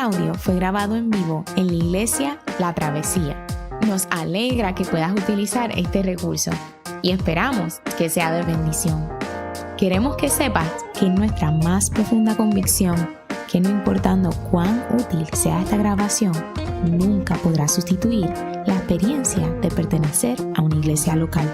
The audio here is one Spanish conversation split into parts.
audio fue grabado en vivo en la iglesia La Travesía. Nos alegra que puedas utilizar este recurso y esperamos que sea de bendición. Queremos que sepas que es nuestra más profunda convicción que no importando cuán útil sea esta grabación, nunca podrá sustituir la experiencia de pertenecer a una iglesia local.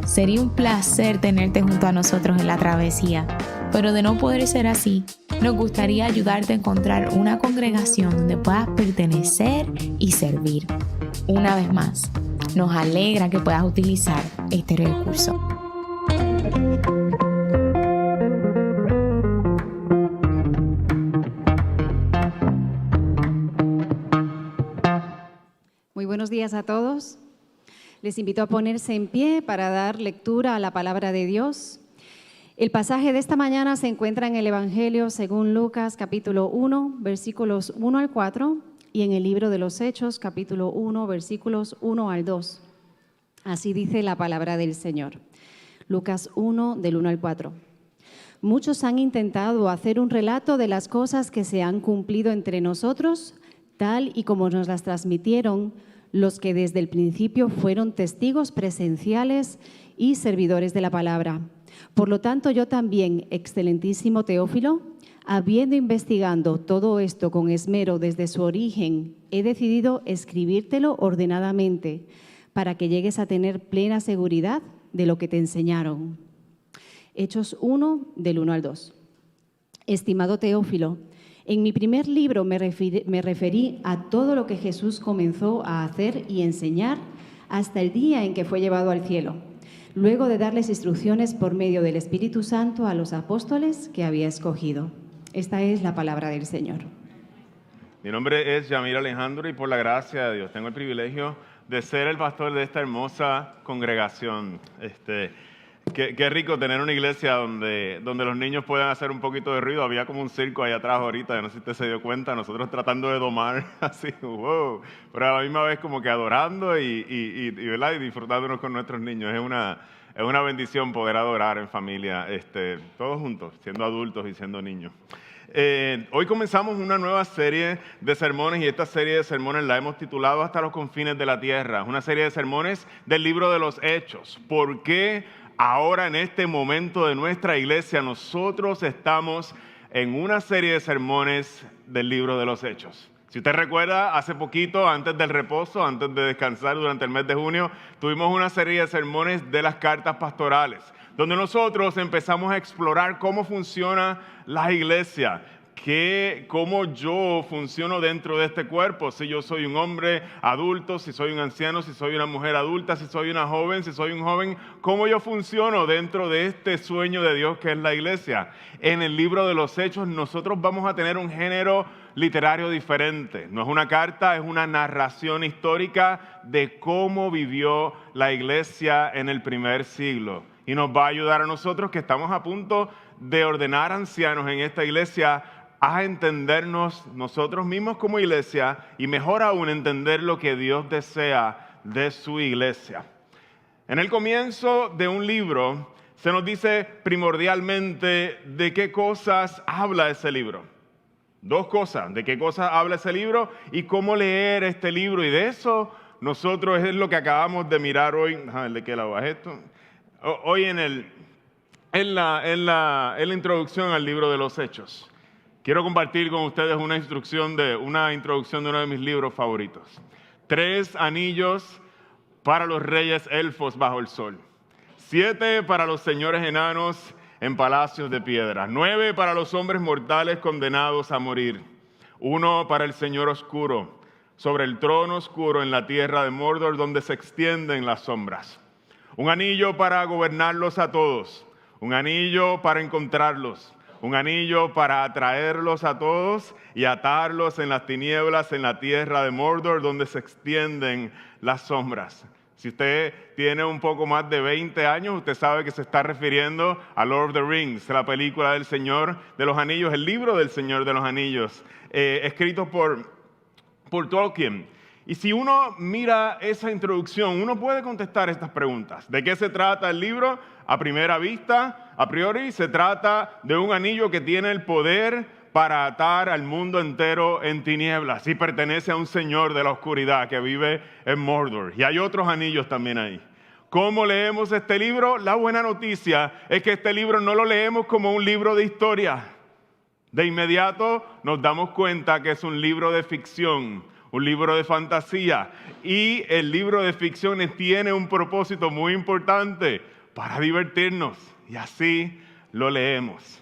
Sería un placer tenerte junto a nosotros en La Travesía, pero de no poder ser así, nos gustaría ayudarte a encontrar una congregación donde puedas pertenecer y servir. Una vez más, nos alegra que puedas utilizar este recurso. Muy buenos días a todos. Les invito a ponerse en pie para dar lectura a la palabra de Dios. El pasaje de esta mañana se encuentra en el Evangelio según Lucas, capítulo 1, versículos 1 al 4, y en el libro de los Hechos, capítulo 1, versículos 1 al 2. Así dice la palabra del Señor. Lucas 1, del 1 al 4. Muchos han intentado hacer un relato de las cosas que se han cumplido entre nosotros, tal y como nos las transmitieron los que desde el principio fueron testigos presenciales y servidores de la palabra. Por lo tanto, yo también, excelentísimo Teófilo, habiendo investigado todo esto con esmero desde su origen, he decidido escribírtelo ordenadamente para que llegues a tener plena seguridad de lo que te enseñaron. Hechos 1, del 1 al 2. Estimado Teófilo, en mi primer libro me referí a todo lo que Jesús comenzó a hacer y enseñar hasta el día en que fue llevado al cielo, luego de darles instrucciones por medio del Espíritu Santo a los apóstoles que había escogido. Esta es la palabra del Señor. Mi nombre es Yamir Alejandro y por la gracia de Dios tengo el privilegio de ser el pastor de esta hermosa congregación. Qué rico tener una iglesia donde los niños puedan hacer un poquito de ruido. Había como un circo ahí atrás ahorita, no sé si usted se dio cuenta, nosotros tratando de domar, así, wow, pero a la misma vez como que adorando y disfrutándonos con nuestros niños. Es una bendición poder adorar en familia, todos juntos, siendo adultos y siendo niños. Hoy comenzamos una nueva serie de sermones y esta serie de sermones la hemos titulado Hasta los confines de la tierra. Es una serie de sermones del libro de los Hechos. ¿Por qué ahora en este momento de nuestra iglesia nosotros estamos en una serie de sermones del libro de los Hechos? Si usted recuerda, hace poquito, antes del reposo, antes de descansar durante el mes de junio, tuvimos una serie de sermones de las cartas pastorales, donde nosotros empezamos a explorar cómo funciona la iglesia, cómo yo funciono dentro de este cuerpo, si yo soy un hombre adulto, si soy un anciano, si soy una mujer adulta, si soy una joven, si soy un joven, cómo yo funciono dentro de este sueño de Dios que es la iglesia. En el libro de los Hechos nosotros vamos a tener un género literario diferente. No es una carta, es una narración histórica de cómo vivió la iglesia en el primer siglo. Y nos va a ayudar a nosotros que estamos a punto de ordenar ancianos en esta iglesia a entendernos nosotros mismos como iglesia y mejor aún entender lo que Dios desea de su iglesia. En el comienzo de un libro se nos dice primordialmente de qué cosas habla ese libro. Dos cosas, de qué cosas habla ese libro y cómo leer este libro. Y de eso nosotros es lo que acabamos de mirar hoy. ¿De qué lado es esto? Hoy en la introducción al libro de los Hechos. Quiero compartir con ustedes una introducción de uno de mis libros favoritos. 3 anillos para los reyes elfos bajo el sol. 7 para los señores enanos en palacios de piedra. 9 para los hombres mortales condenados a morir. 1 para el Señor oscuro, sobre el trono oscuro en la tierra de Mordor, donde se extienden las sombras. 1 anillo para gobernarlos a todos. 1 anillo para encontrarlos. 1 anillo para atraerlos a todos y atarlos en las tinieblas en la tierra de Mordor, donde se extienden las sombras. Si usted tiene un poco más de 20 años, usted sabe que se está refiriendo a Lord of the Rings, la película del Señor de los Anillos, el libro del Señor de los Anillos, escrito por Tolkien. Y si uno mira esa introducción, uno puede contestar estas preguntas. ¿De qué se trata el libro? A primera vista, a priori, se trata de un anillo que tiene el poder para atar al mundo entero en tinieblas y pertenece a un señor de la oscuridad que vive en Mordor. Y hay otros anillos también ahí. ¿Cómo leemos este libro? La buena noticia es que este libro no lo leemos como un libro de historia. De inmediato nos damos cuenta que es un libro de ficción, un libro de fantasía. Y el libro de ficciones tiene un propósito muy importante, para divertirnos. Y así lo leemos,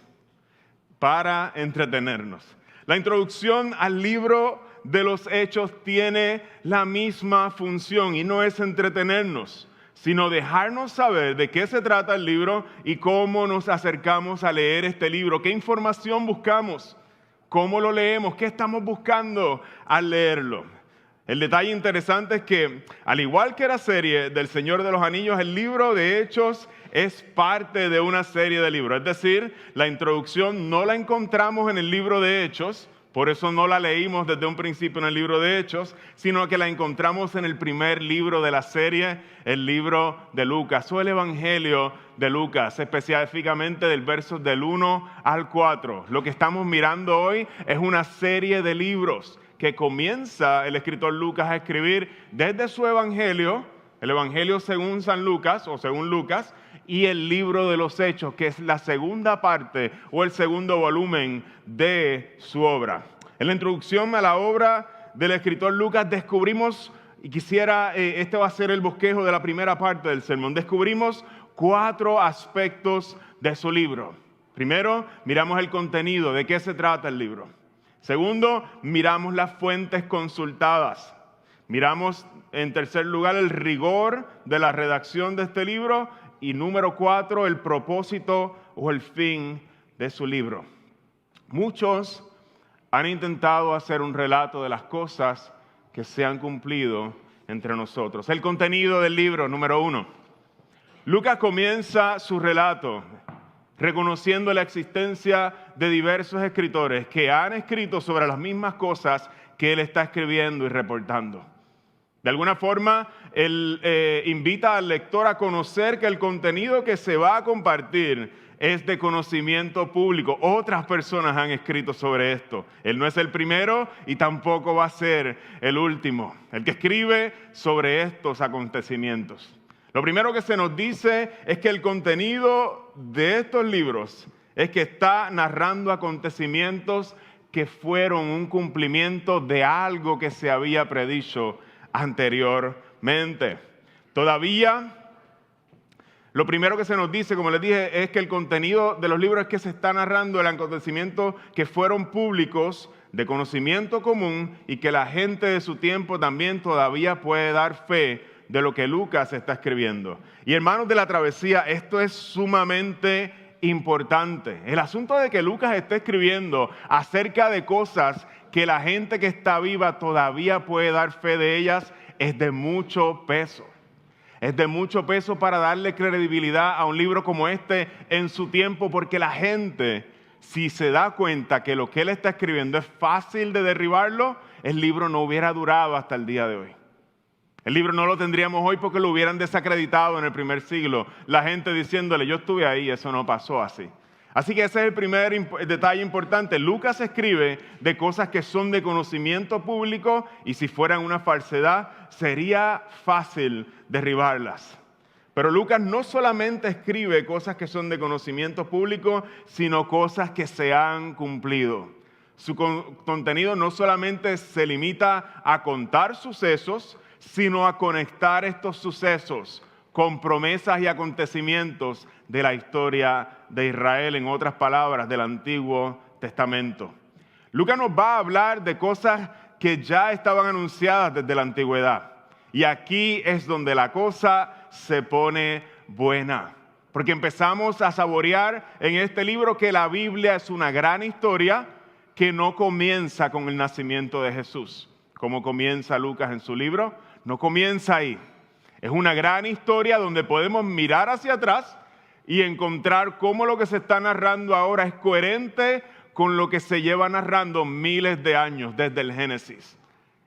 para entretenernos. La introducción al libro de los Hechos tiene la misma función y no es entretenernos, sino dejarnos saber de qué se trata el libro y cómo nos acercamos a leer este libro, qué información buscamos, cómo lo leemos, qué estamos buscando al leerlo. El detalle interesante es que, al igual que la serie del Señor de los Anillos, el libro de Hechos es parte de una serie de libros. Es decir, la introducción no la encontramos en el libro de Hechos, por eso no la leímos desde un principio en el libro de Hechos, sino que la encontramos en el primer libro de la serie, el libro de Lucas, o el Evangelio de Lucas, específicamente del verso del 1 al 4. Lo que estamos mirando hoy es una serie de libros que comienza el escritor Lucas a escribir desde su Evangelio, el Evangelio según San Lucas o según Lucas, y el libro de los Hechos, que es la segunda parte o el segundo volumen de su obra. En la introducción a la obra del escritor Lucas descubrimos, y este va a ser el bosquejo de la primera parte del sermón, descubrimos 4 aspectos de su libro. Primero, miramos el contenido, de qué se trata el libro. Segundo, miramos las fuentes consultadas. Miramos, en tercer lugar, el rigor de la redacción de este libro. Y número 4, el propósito o el fin de su libro. Muchos han intentado hacer un relato de las cosas que se han cumplido entre nosotros. El contenido del libro, número 1. Lucas comienza su relato reconociendo la existencia de diversos escritores que han escrito sobre las mismas cosas que él está escribiendo y reportando. De alguna forma, él invita al lector a conocer que el contenido que se va a compartir es de conocimiento público. Otras personas han escrito sobre esto. Él no es el primero y tampoco va a ser el último, el que escribe sobre estos acontecimientos. Lo primero que se nos dice es que el contenido de estos libros es que está narrando acontecimientos que fueron un cumplimiento de algo que se había predicho anteriormente. Todavía, lo primero que se nos dice, como les dije, es que el contenido de los libros es que se está narrando el acontecimiento que fueron públicos, de conocimiento común, y que la gente de su tiempo también todavía puede dar fe de lo que Lucas está escribiendo. Y hermanos de la travesía, esto es sumamente importante. El asunto de que Lucas esté escribiendo acerca de cosas que la gente que está viva todavía puede dar fe de ellas es de mucho peso. Es de mucho peso para darle credibilidad a un libro como este en su tiempo, porque la gente, si se da cuenta que lo que él está escribiendo es fácil de derribarlo, el libro no hubiera durado hasta el día de hoy. El libro no lo tendríamos hoy porque lo hubieran desacreditado en el primer siglo. La gente diciéndole, yo estuve ahí, eso no pasó así. Así que ese es el primer detalle importante. Lucas escribe de cosas que son de conocimiento público y si fueran una falsedad, sería fácil derribarlas. Pero Lucas no solamente escribe cosas que son de conocimiento público, sino cosas que se han cumplido. Su contenido no solamente se limita a contar sucesos, sino a conectar estos sucesos con promesas y acontecimientos de la historia de Israel, en otras palabras, del Antiguo Testamento. Lucas nos va a hablar de cosas que ya estaban anunciadas desde la antigüedad. Y aquí es donde la cosa se pone buena. Porque empezamos a saborear en este libro que la Biblia es una gran historia que no comienza con el nacimiento de Jesús, como comienza Lucas en su libro. No comienza ahí. Es una gran historia donde podemos mirar hacia atrás y encontrar cómo lo que se está narrando ahora es coherente con lo que se lleva narrando miles de años desde el Génesis.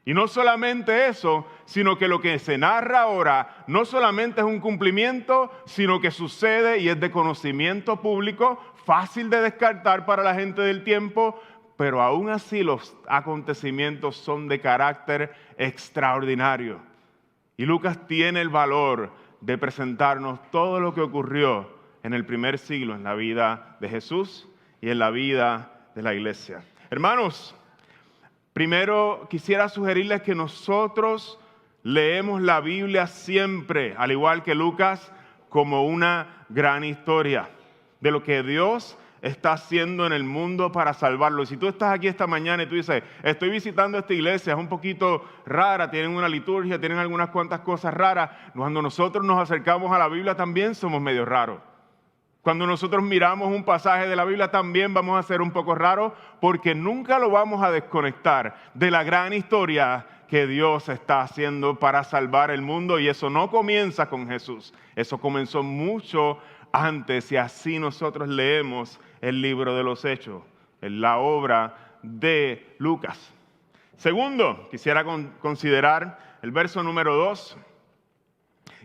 Y no solamente eso, sino que lo que se narra ahora no solamente es un cumplimiento, sino que sucede y es de conocimiento público, fácil de descartar para la gente del tiempo, pero aún así los acontecimientos son de carácter extraordinario. Y Lucas tiene el valor de presentarnos todo lo que ocurrió en el primer siglo en la vida de Jesús y en la vida de la iglesia. Hermanos, primero quisiera sugerirles que nosotros leemos la Biblia siempre, al igual que Lucas, como una gran historia de lo que Dios está haciendo en el mundo para salvarlo. Y si tú estás aquí esta mañana y tú dices, estoy visitando esta iglesia, es un poquito rara, tienen una liturgia, tienen algunas cuantas cosas raras. Cuando nosotros nos acercamos a la Biblia también somos medio raros. Cuando nosotros miramos un pasaje de la Biblia también vamos a ser un poco raros, porque nunca lo vamos a desconectar de la gran historia que Dios está haciendo para salvar el mundo. Y eso no comienza con Jesús, eso comenzó mucho antes, y así nosotros leemos el libro de los Hechos, la obra de Lucas. Segundo, quisiera considerar el verso número 2.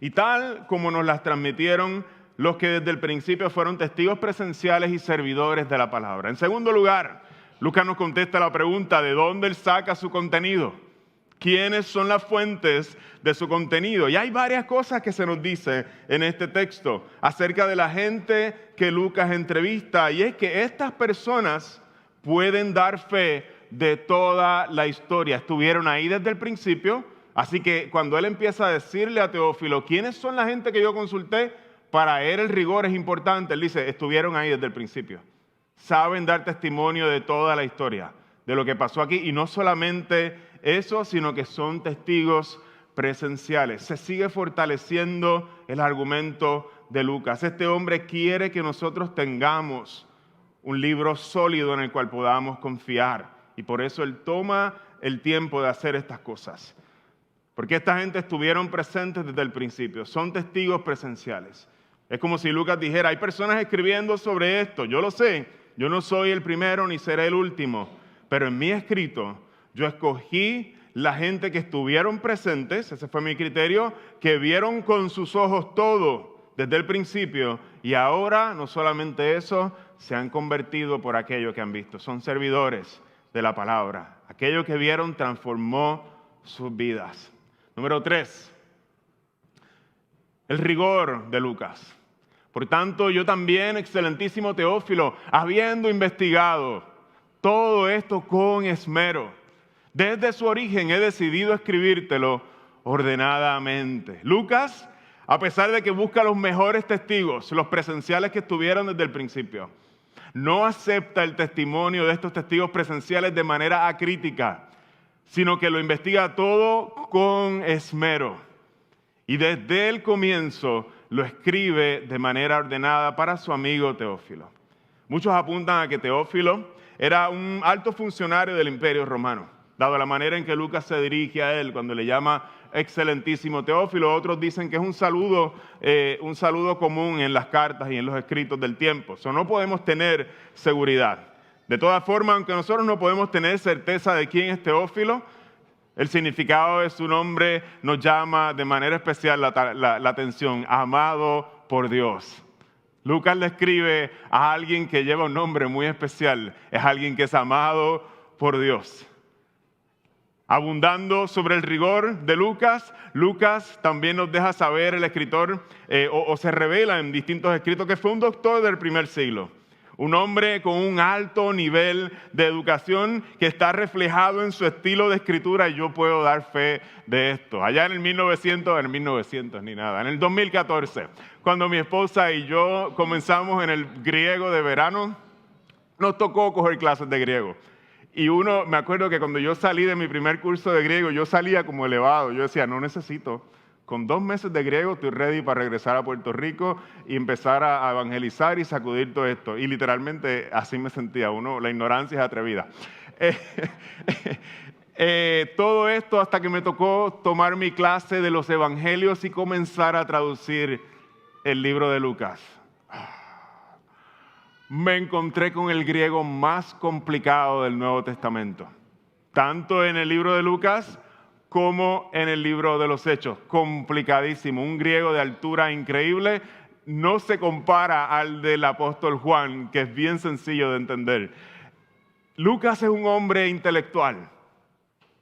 Y tal como nos las transmitieron los que desde el principio fueron testigos presenciales y servidores de la palabra. En segundo lugar, Lucas nos contesta la pregunta de dónde él saca su contenido. ¿Quiénes son las fuentes de su contenido? Y hay varias cosas que se nos dice en este texto acerca de la gente que Lucas entrevista. Y es que estas personas pueden dar fe de toda la historia. Estuvieron ahí desde el principio. Así que cuando él empieza a decirle a Teófilo, ¿quiénes son la gente que yo consulté? Para él el rigor es importante. Él dice, estuvieron ahí desde el principio. Saben dar testimonio de toda la historia, de lo que pasó aquí. Y no solamente eso, sino que son testigos presenciales. Se sigue fortaleciendo el argumento de Lucas. Este hombre quiere que nosotros tengamos un libro sólido en el cual podamos confiar. Y por eso él toma el tiempo de hacer estas cosas. Porque esta gente estuvieron presentes desde el principio. Son testigos presenciales. Es como si Lucas dijera, hay personas escribiendo sobre esto. Yo lo sé. Yo no soy el primero ni seré el último. Pero en mi escrito yo escogí la gente que estuvieron presentes, ese fue mi criterio, que vieron con sus ojos todo desde el principio, y ahora no solamente eso, se han convertido por aquello que han visto. Son servidores de la palabra. Aquello que vieron transformó sus vidas. Número 3, el rigor de Lucas. Por tanto, yo también, excelentísimo Teófilo, habiendo investigado todo esto con esmero, desde su origen he decidido escribírtelo ordenadamente. Lucas, a pesar de que busca los mejores testigos, los presenciales que estuvieron desde el principio, no acepta el testimonio de estos testigos presenciales de manera acrítica, sino que lo investiga todo con esmero. Y desde el comienzo lo escribe de manera ordenada para su amigo Teófilo. Muchos apuntan a que Teófilo era un alto funcionario del Imperio Romano, dado la manera en que Lucas se dirige a él cuando le llama excelentísimo Teófilo. Otros dicen que es un saludo común en las cartas y en los escritos del tiempo. So, no podemos tener seguridad. De todas formas, aunque nosotros no podemos tener certeza de quién es Teófilo, el significado de su nombre nos llama de manera especial la atención. Amado por Dios. Lucas le escribe a alguien que lleva un nombre muy especial. Es alguien que es amado por Dios. Abundando sobre el rigor de Lucas, Lucas también nos deja saber el escritor, o se revela en distintos escritos, que fue un doctor del primer siglo. Un hombre con un alto nivel de educación que está reflejado en su estilo de escritura, y yo puedo dar fe de esto. Allá en el 2014, cuando mi esposa y yo comenzamos en el griego de verano, nos tocó coger clases de griego. Y me acuerdo que cuando yo salí de mi primer curso de griego, yo salía como elevado. Yo decía, no necesito. Con 2 meses de griego estoy ready para regresar a Puerto Rico y empezar a evangelizar y sacudir todo esto. Y literalmente así me sentía. La ignorancia es atrevida. Todo esto hasta que me tocó tomar mi clase de los evangelios y comenzar a traducir el libro de Lucas. Me encontré con el griego más complicado del Nuevo Testamento. Tanto en el libro de Lucas como en el libro de los Hechos. Complicadísimo, un griego de altura increíble. No se compara al del apóstol Juan, que es bien sencillo de entender. Lucas es un hombre intelectual.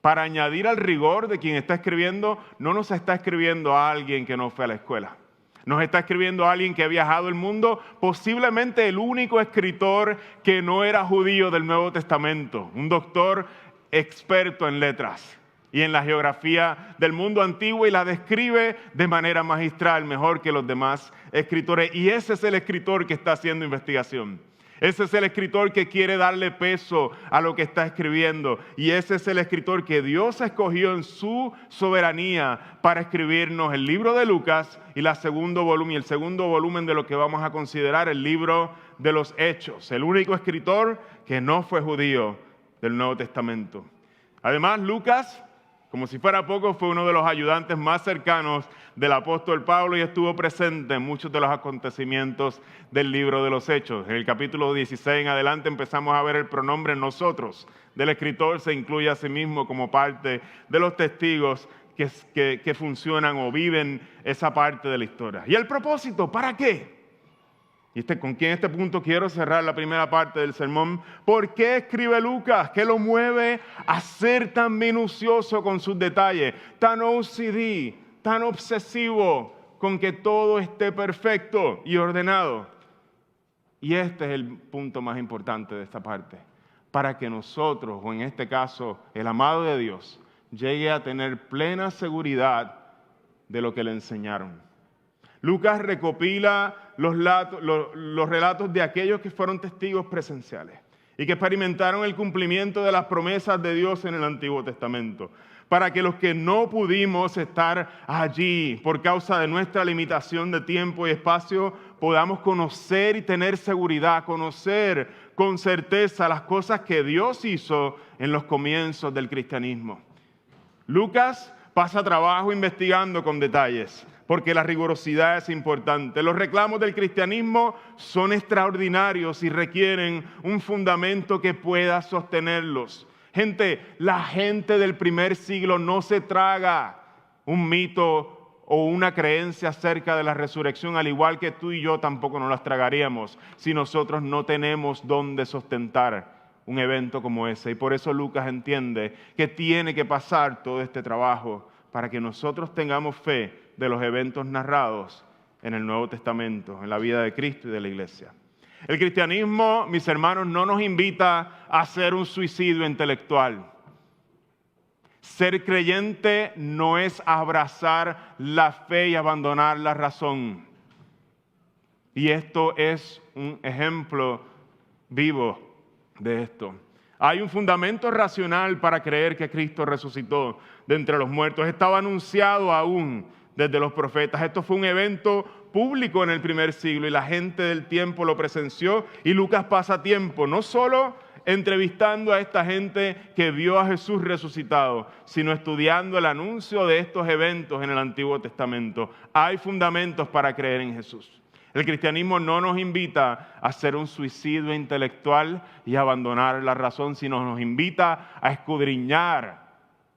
Para añadir al rigor de quien está escribiendo, no nos está escribiendo a alguien que no fue a la escuela. Nos está escribiendo a alguien que ha viajado el mundo, posiblemente el único escritor que no era judío del Nuevo Testamento, un doctor experto en letras y en la geografía del mundo antiguo, y la describe de manera magistral, mejor que los demás escritores. Y ese es el escritor que está haciendo investigación. Ese es el escritor que quiere darle peso a lo que está escribiendo. Y ese es el escritor que Dios escogió en su soberanía para escribirnos el libro de Lucas y el segundo volumen de lo que vamos a considerar el libro de los Hechos. El único escritor que no fue judío del Nuevo Testamento. Además, Lucas, como si fuera poco, fue uno de los ayudantes más cercanos del apóstol Pablo y estuvo presente en muchos de los acontecimientos del libro de los Hechos. En el capítulo 16 en adelante empezamos a ver el pronombre nosotros del escritor, se incluye a sí mismo como parte de los testigos que funcionan o viven esa parte de la historia. ¿Y el propósito? ¿Para qué? Y con este punto quiero cerrar la primera parte del sermón. ¿Por qué escribe Lucas? ¿Qué lo mueve a ser tan minucioso con sus detalles? Tan OCD, tan obsesivo con que todo esté perfecto y ordenado. Y este es el punto más importante de esta parte. Para que nosotros, o en este caso el amado de Dios, llegue a tener plena seguridad de lo que le enseñaron. Lucas recopila los relatos de aquellos que fueron testigos presenciales y que experimentaron el cumplimiento de las promesas de Dios en el Antiguo Testamento, para que los que no pudimos estar allí por causa de nuestra limitación de tiempo y espacio, podamos conocer y tener seguridad, conocer con certeza las cosas que Dios hizo en los comienzos del cristianismo. Lucas pasa trabajo investigando con detalles, porque la rigurosidad es importante. Los reclamos del cristianismo son extraordinarios y requieren un fundamento que pueda sostenerlos. La gente del primer siglo no se traga un mito o una creencia acerca de la resurrección, al igual que tú y yo tampoco nos las tragaríamos si nosotros no tenemos dónde sustentar un evento como ese. Y por eso Lucas entiende que tiene que pasar todo este trabajo para que nosotros tengamos fe de los eventos narrados en el Nuevo Testamento, en la vida de Cristo y de la iglesia. El cristianismo, mis hermanos, no nos invita a hacer un suicidio intelectual. Ser creyente no es abrazar la fe y abandonar la razón. Y esto es un ejemplo vivo de esto. Hay un fundamento racional para creer que Cristo resucitó de entre los muertos. Estaba anunciado aún desde los profetas. Esto fue un evento público en el primer siglo y la gente del tiempo lo presenció. Y Lucas pasa tiempo no solo entrevistando a esta gente que vio a Jesús resucitado, sino estudiando el anuncio de estos eventos en el Antiguo Testamento. Hay fundamentos para creer en Jesús. El cristianismo no nos invita a hacer un suicidio intelectual y abandonar la razón, sino nos invita a escudriñar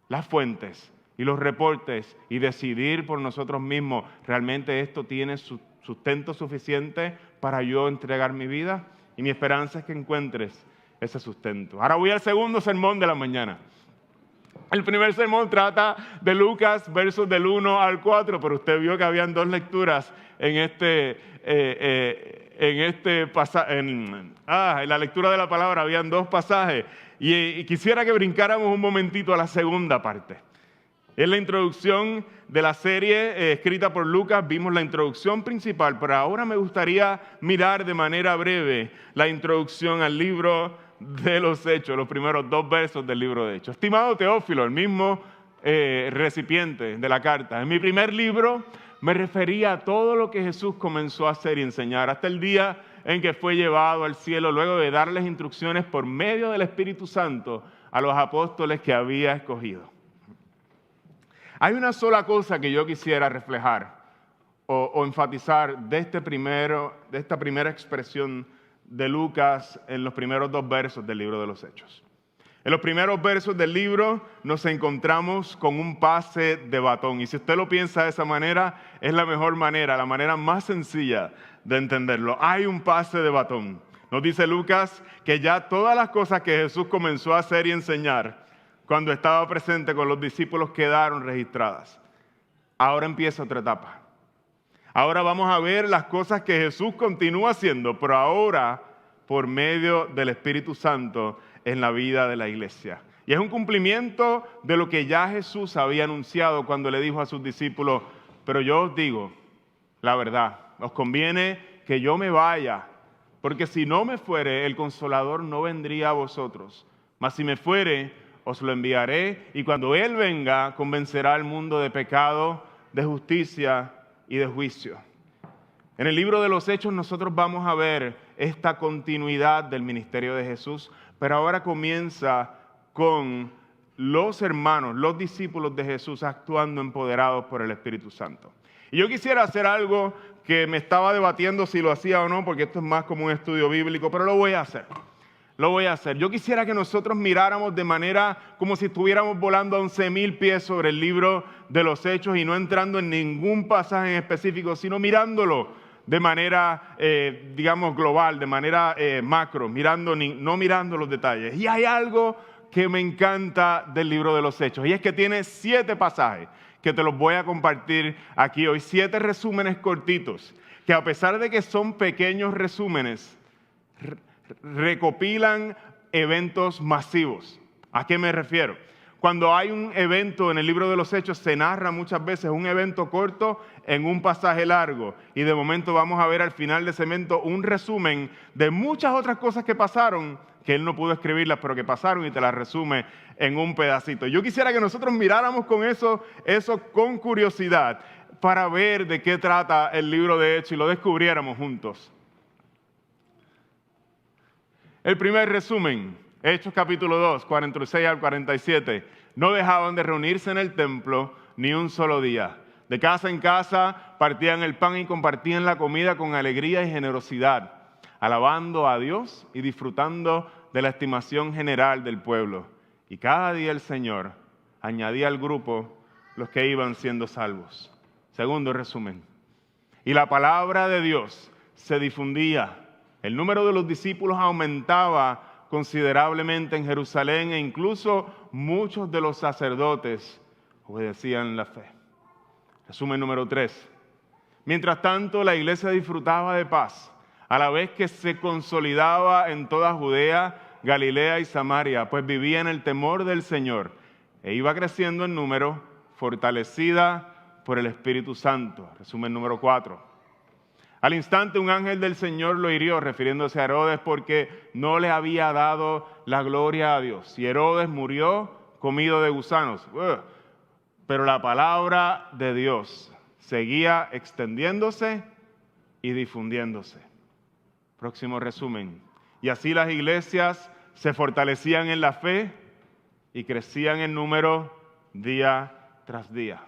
las fuentes y los reportes y decidir por nosotros mismos, ¿realmente esto tiene sustento suficiente para yo entregar mi vida? Y mi esperanza es que encuentres ese sustento. Ahora voy al segundo sermón de la mañana. El primer sermón trata de Lucas, versos del 1 al 4, pero usted vio que habían dos lecturas en la lectura de la palabra habían dos pasajes. Y quisiera que brincáramos un momentito a la segunda parte. Es la introducción de la serie escrita por Lucas. Vimos la introducción principal, pero ahora me gustaría mirar de manera breve la introducción al libro de los Hechos, los primeros 2 versos del libro de Hechos. Estimado Teófilo, el mismo recipiente de la carta. En mi primer libro me refería a todo lo que Jesús comenzó a hacer y enseñar hasta el día en que fue llevado al cielo, luego de darles instrucciones por medio del Espíritu Santo a los apóstoles que había escogido. Hay una sola cosa que yo quisiera reflejar o enfatizar de esta primera expresión de Lucas en los primeros 2 versos del libro de los Hechos. En los primeros versos del libro nos encontramos con un pase de batón. Y si usted lo piensa de esa manera, es la mejor manera, la manera más sencilla de entenderlo. Hay un pase de batón. Nos dice Lucas que ya todas las cosas que Jesús comenzó a hacer y enseñar cuando estaba presente con los discípulos quedaron registradas. Ahora empieza otra etapa. Ahora vamos a ver las cosas que Jesús continúa haciendo, pero ahora por medio del Espíritu Santo en la vida de la iglesia. Y es un cumplimiento de lo que ya Jesús había anunciado cuando le dijo a sus discípulos, pero yo os digo la verdad, os conviene que yo me vaya, porque si no me fuere, el Consolador no vendría a vosotros. Mas si me fuere, os lo enviaré, y cuando Él venga, convencerá al mundo de pecado, de justicia y de juicio. En el libro de los Hechos nosotros vamos a ver esta continuidad del ministerio de Jesús, pero ahora comienza con los hermanos, los discípulos de Jesús actuando empoderados por el Espíritu Santo. Y yo quisiera hacer algo que me estaba debatiendo si lo hacía o no, porque esto es más como un estudio bíblico, pero lo voy a hacer. Yo quisiera que nosotros miráramos de manera como si estuviéramos volando a 11,000 pies sobre el libro de los Hechos y no entrando en ningún pasaje en específico, sino mirándolo de manera, digamos, global, de manera macro, no mirando los detalles. Y hay algo que me encanta del libro de los Hechos, y es que tiene 7 pasajes que te los voy a compartir aquí hoy, 7 resúmenes cortitos, que a pesar de que son pequeños resúmenes, recopilan eventos masivos. ¿A qué me refiero? Cuando hay un evento en el libro de los Hechos, se narra muchas veces un evento corto en un pasaje largo. Y de momento vamos a ver al final de ese evento un resumen de muchas otras cosas que pasaron, que él no pudo escribirlas, pero que pasaron y te las resume en un pedacito. Yo quisiera que nosotros miráramos con eso con curiosidad para ver de qué trata el libro de Hechos y lo descubriéramos juntos. El primer resumen, Hechos capítulo 2, 46 al 47. No dejaban de reunirse en el templo ni un solo día. De casa en casa partían el pan y compartían la comida con alegría y generosidad, alabando a Dios y disfrutando de la estimación general del pueblo. Y cada día el Señor añadía al grupo los que iban siendo salvos. Segundo resumen. Y la palabra de Dios se difundía. El número de los discípulos aumentaba considerablemente en Jerusalén e incluso muchos de los sacerdotes obedecían la fe. Resumen número 3. Mientras tanto, la iglesia disfrutaba de paz, a la vez que se consolidaba en toda Judea, Galilea y Samaria, pues vivía en el temor del Señor e iba creciendo en número, fortalecida por el Espíritu Santo. Resumen número 4. Al instante un ángel del Señor lo hirió, refiriéndose a Herodes, porque no le había dado la gloria a Dios. Y Herodes murió comido de gusanos. Pero la palabra de Dios seguía extendiéndose y difundiéndose. Próximo resumen. Y así las iglesias se fortalecían en la fe y crecían en número día tras día.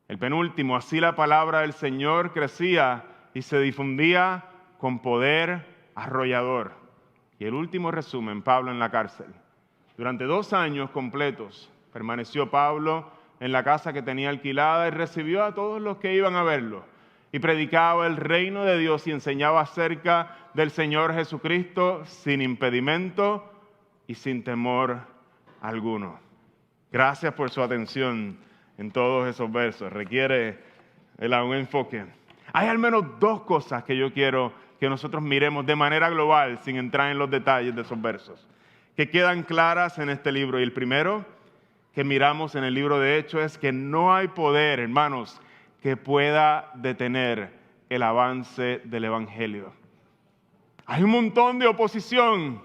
El penúltimo, así la palabra del Señor crecía y se difundía con poder arrollador. Y el último resumen, Pablo en la cárcel. Durante 2 años completos permaneció Pablo en la casa que tenía alquilada y recibió a todos los que iban a verlo. Y predicaba el reino de Dios y enseñaba acerca del Señor Jesucristo sin impedimento y sin temor alguno. Gracias por su atención en todos esos versos. Requiere un enfoque. Hay al menos 2 cosas que yo quiero que nosotros miremos de manera global, sin entrar en los detalles de esos versos, que quedan claras en este libro. Y el primero que miramos en el libro de Hechos es que no hay poder, hermanos, que pueda detener el avance del Evangelio. Hay un montón de oposición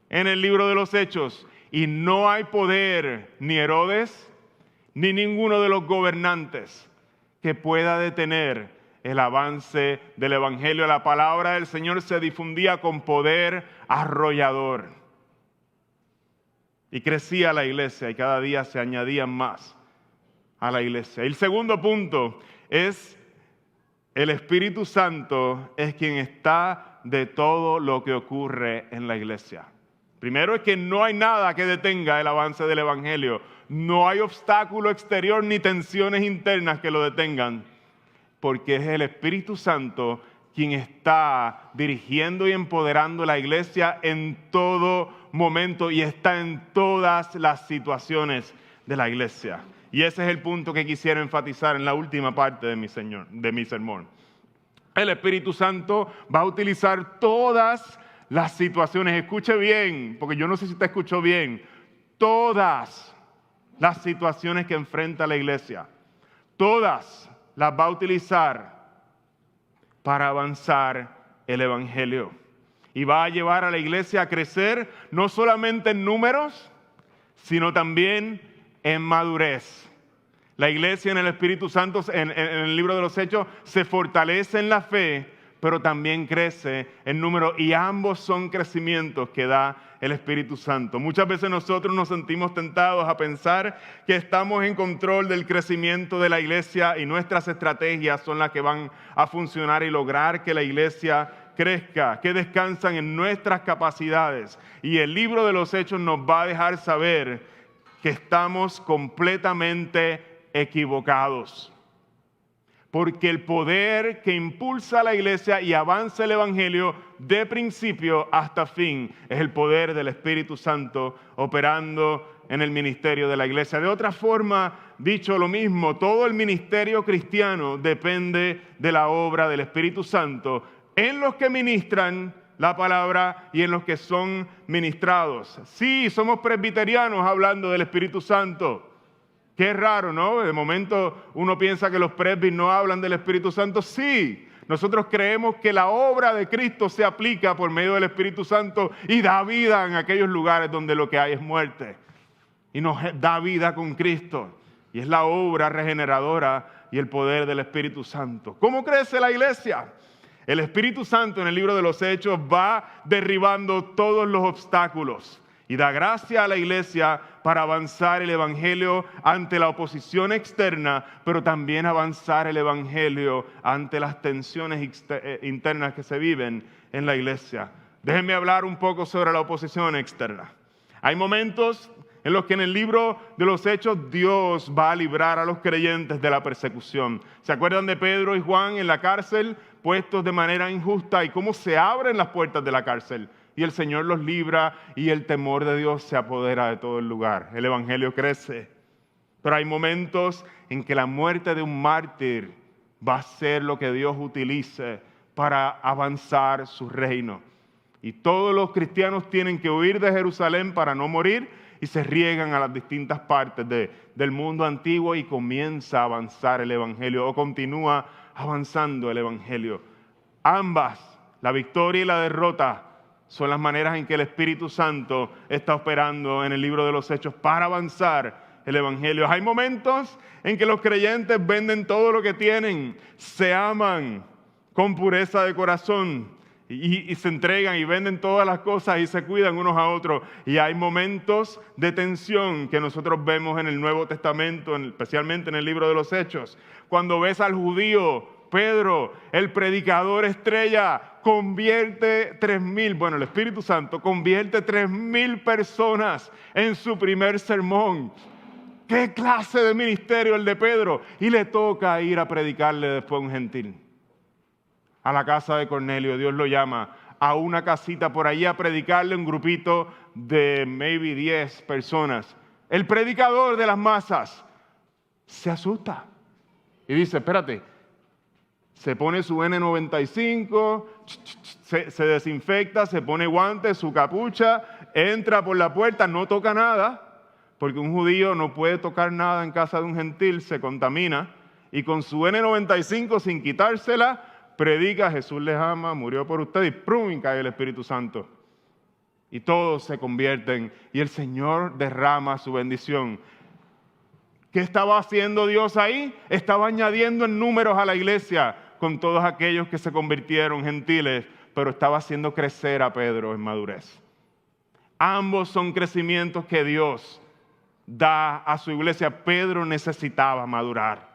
en el libro de los Hechos y no hay poder, ni Herodes, ni ninguno de los gobernantes que pueda detener el avance del Evangelio. La palabra del Señor se difundía con poder arrollador. Y crecía la iglesia y cada día se añadían más a la iglesia. El segundo punto es el Espíritu Santo es quien está de todo lo que ocurre en la iglesia. Primero es que no hay nada que detenga el avance del Evangelio. No hay obstáculo exterior ni tensiones internas que lo detengan, porque es el Espíritu Santo quien está dirigiendo y empoderando la iglesia en todo momento y está en todas las situaciones de la iglesia. Y ese es el punto que quisiera enfatizar en la última parte de mi sermón. El Espíritu Santo va a utilizar todas las situaciones. Escuche bien, porque yo no sé si usted escuchó bien. Todas las situaciones que enfrenta la iglesia, todas las va a utilizar para avanzar el Evangelio. Y va a llevar a la iglesia a crecer no solamente en números, sino también en madurez. La iglesia en el Espíritu Santo, en el libro de los Hechos, se fortalece en la fe, pero también crece en número, y ambos son crecimientos que da el Espíritu Santo. Muchas veces nosotros nos sentimos tentados a pensar que estamos en control del crecimiento de la iglesia y nuestras estrategias son las que van a funcionar y lograr que la iglesia crezca, que descansan en nuestras capacidades. Y el libro de los Hechos nos va a dejar saber que estamos completamente equivocados. Porque el poder que impulsa a la iglesia y avanza el Evangelio de principio hasta fin es el poder del Espíritu Santo operando en el ministerio de la iglesia. De otra forma, dicho lo mismo, todo el ministerio cristiano depende de la obra del Espíritu Santo en los que ministran la palabra y en los que son ministrados. Sí, somos presbiterianos hablando del Espíritu Santo. Qué raro, ¿no? De momento uno piensa que los presbíteros no hablan del Espíritu Santo. Sí, nosotros creemos que la obra de Cristo se aplica por medio del Espíritu Santo y da vida en aquellos lugares donde lo que hay es muerte. Y nos da vida con Cristo. Y es la obra regeneradora y el poder del Espíritu Santo. ¿Cómo crece la iglesia? El Espíritu Santo en el libro de los Hechos va derribando todos los obstáculos y da gracia a la iglesia para avanzar el Evangelio ante la oposición externa, pero también avanzar el Evangelio ante las tensiones internas que se viven en la iglesia. Déjenme hablar un poco sobre la oposición externa. Hay momentos en los que en el libro de los Hechos Dios va a librar a los creyentes de la persecución. ¿Se acuerdan de Pedro y Juan en la cárcel, puestos de manera injusta, y cómo se abren las puertas de la cárcel? Y el Señor los libra y el temor de Dios se apodera de todo el lugar. El Evangelio crece. Pero hay momentos en que la muerte de un mártir va a ser lo que Dios utilice para avanzar su reino. Y todos los cristianos tienen que huir de Jerusalén para no morir y se riegan a las distintas partes del mundo antiguo y comienza a avanzar el Evangelio o continúa avanzando el Evangelio. Ambas, la victoria y la derrota, son las maneras en que el Espíritu Santo está operando en el libro de los Hechos para avanzar el Evangelio. Hay momentos en que los creyentes venden todo lo que tienen, se aman con pureza de corazón y se entregan y venden todas las cosas y se cuidan unos a otros. Y hay momentos de tensión que nosotros vemos en el Nuevo Testamento, especialmente en el libro de los Hechos. Cuando ves al judío Pedro, el predicador estrella, convierte 3,000, bueno, el Espíritu Santo convierte 3,000 personas en su primer sermón. ¿Qué clase de ministerio el de Pedro? Y le toca ir a predicarle después a un gentil. A la casa de Cornelio, Dios lo llama a una casita por allí a predicarle un grupito de maybe 10 personas. El predicador de las masas se asusta y dice, espérate, se pone su N95, se desinfecta, se pone guantes, su capucha, entra por la puerta, no toca nada, porque un judío no puede tocar nada en casa de un gentil, se contamina, y con su N95 sin quitársela, predica, Jesús les ama, murió por ustedes, y ¡prum! Y cae el Espíritu Santo. Y todos se convierten, y el Señor derrama su bendición. ¿Qué estaba haciendo Dios ahí? Estaba añadiendo en números a la iglesia con todos aquellos que se convirtieron gentiles, pero estaba haciendo crecer a Pedro en madurez. Ambos son crecimientos que Dios da a su iglesia. Pedro necesitaba madurar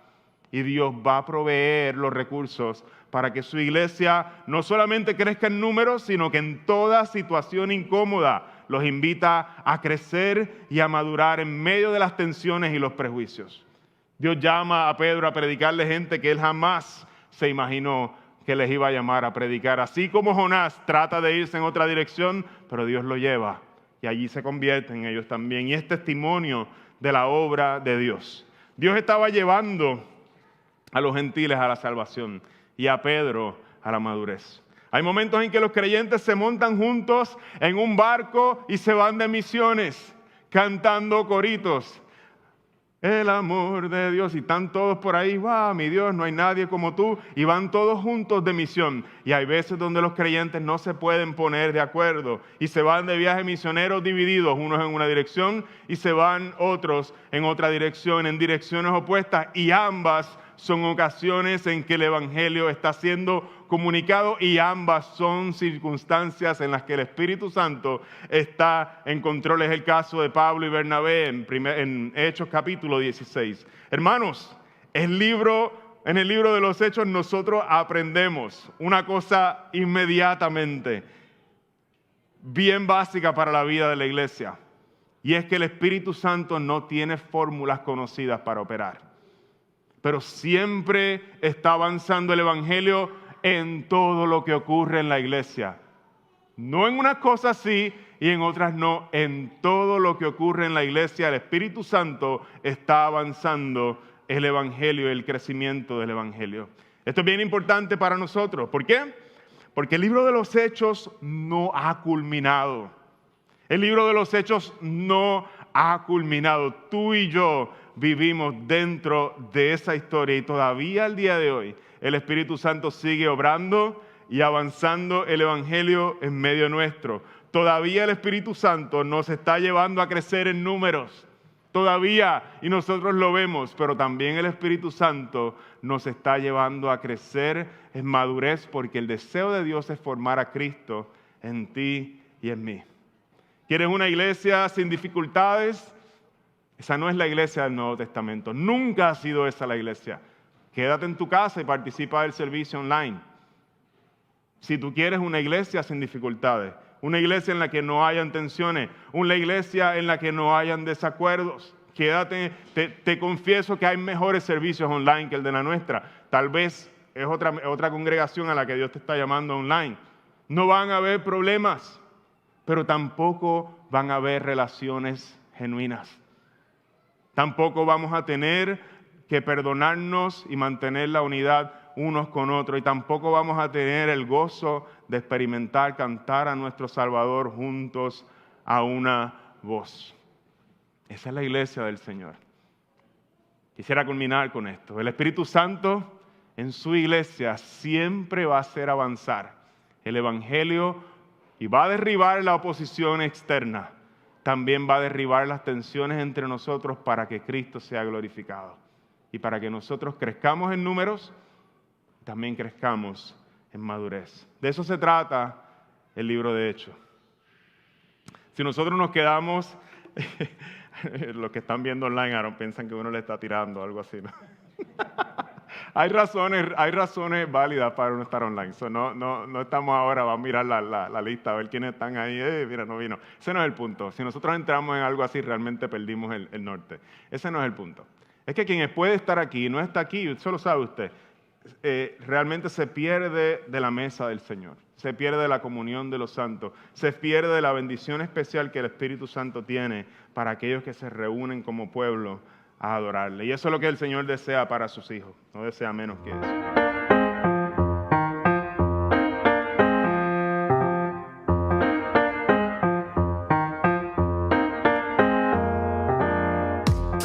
y Dios va a proveer los recursos para que su iglesia no solamente crezca en números, sino que en toda situación incómoda los invita a crecer y a madurar en medio de las tensiones y los prejuicios. Dios llama a Pedro a predicarle gente que él jamás se imaginó que les iba a llamar a predicar. Así como Jonás trata de irse en otra dirección, pero Dios lo lleva y allí se convierten ellos también. Y es testimonio de la obra de Dios. Dios estaba llevando a los gentiles a la salvación y a Pedro a la madurez. Hay momentos en que los creyentes se montan juntos en un barco y se van de misiones cantando coritos. El amor de Dios, y están todos por ahí, va, mi Dios, no hay nadie como tú, y van todos juntos de misión. Y hay veces donde los creyentes no se pueden poner de acuerdo y se van de viaje misioneros divididos, unos en una dirección y se van otros en otra dirección, en direcciones opuestas, y ambas son ocasiones en que el evangelio está siendo comunicado y ambas son circunstancias en las que el Espíritu Santo está en control. Es el caso de Pablo y Bernabé en Hechos capítulo 16. Hermanos, en el libro de los Hechos nosotros aprendemos una cosa inmediatamente, bien básica para la vida de la iglesia, y es que el Espíritu Santo no tiene fórmulas conocidas para operar, pero siempre está avanzando el evangelio en todo lo que ocurre en la iglesia. No en unas cosas sí y en otras no. En todo lo que ocurre en la iglesia, el Espíritu Santo está avanzando el evangelio y el crecimiento del evangelio. Esto es bien importante para nosotros. ¿Por qué? Porque el libro de los Hechos no ha culminado. El libro de los Hechos no ha culminado. Tú y yo vivimos dentro de esa historia y todavía al día de hoy el Espíritu Santo sigue obrando y avanzando el evangelio en medio nuestro. Todavía el Espíritu Santo nos está llevando a crecer en números. Todavía, y nosotros lo vemos, pero también el Espíritu Santo nos está llevando a crecer en madurez, porque el deseo de Dios es formar a Cristo en ti y en mí. ¿Quieres una iglesia sin dificultades? Esa no es la iglesia del Nuevo Testamento. Nunca ha sido esa la iglesia. Quédate en tu casa y participa del servicio online. Si tú quieres una iglesia sin dificultades, una iglesia en la que no hayan tensiones, una iglesia en la que no hayan desacuerdos, quédate. Te confieso que hay mejores servicios online que el de la nuestra. Tal vez es otra congregación a la que Dios te está llamando online. No van a haber problemas, pero tampoco van a haber relaciones genuinas. Tampoco vamos a tener que perdonarnos y mantener la unidad unos con otros, y tampoco vamos a tener el gozo de experimentar, cantar a nuestro Salvador juntos a una voz. Esa es la iglesia del Señor. Quisiera culminar con esto. El Espíritu Santo en su iglesia siempre va a hacer avanzar el evangelio y va a derribar la oposición externa. También va a derribar las tensiones entre nosotros para que Cristo sea glorificado. Y para que nosotros crezcamos en números, también crezcamos en madurez. De eso se trata el libro de Hechos. Si nosotros nos quedamos, los que están viendo online ahora piensan que uno le está tirando, algo así, ¿no? Hay razones válidas para uno estar online. So, no estamos ahora, vamos a mirar la lista, a ver quiénes están ahí. Mira, no vino. Ese no es el punto. Si nosotros entramos en algo así, realmente perdimos el norte. Ese no es el punto. Es que quien puede estar aquí y no está aquí, eso lo sabe usted, realmente se pierde de la mesa del Señor, se pierde de la comunión de los santos, se pierde de la bendición especial que el Espíritu Santo tiene para aquellos que se reúnen como pueblo a adorarle. Y eso es lo que el Señor desea para sus hijos, no desea menos que eso.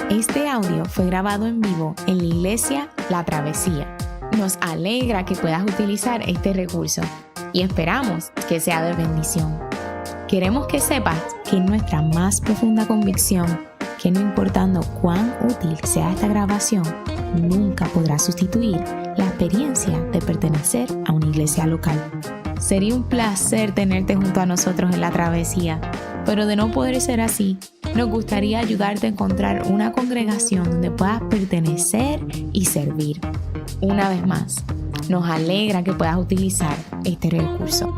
Este audio fue grabado en vivo en la iglesia La Travesía. Nos alegra que puedas utilizar este recurso y esperamos que sea de bendición. Queremos que sepas que es nuestra más profunda convicción que no importando cuán útil sea esta grabación, nunca podrá sustituir la experiencia de pertenecer a una iglesia local. Sería un placer tenerte junto a nosotros en La Travesía, pero de no poder ser así, nos gustaría ayudarte a encontrar una congregación donde puedas pertenecer y servir. Una vez más, nos alegra que puedas utilizar este recurso.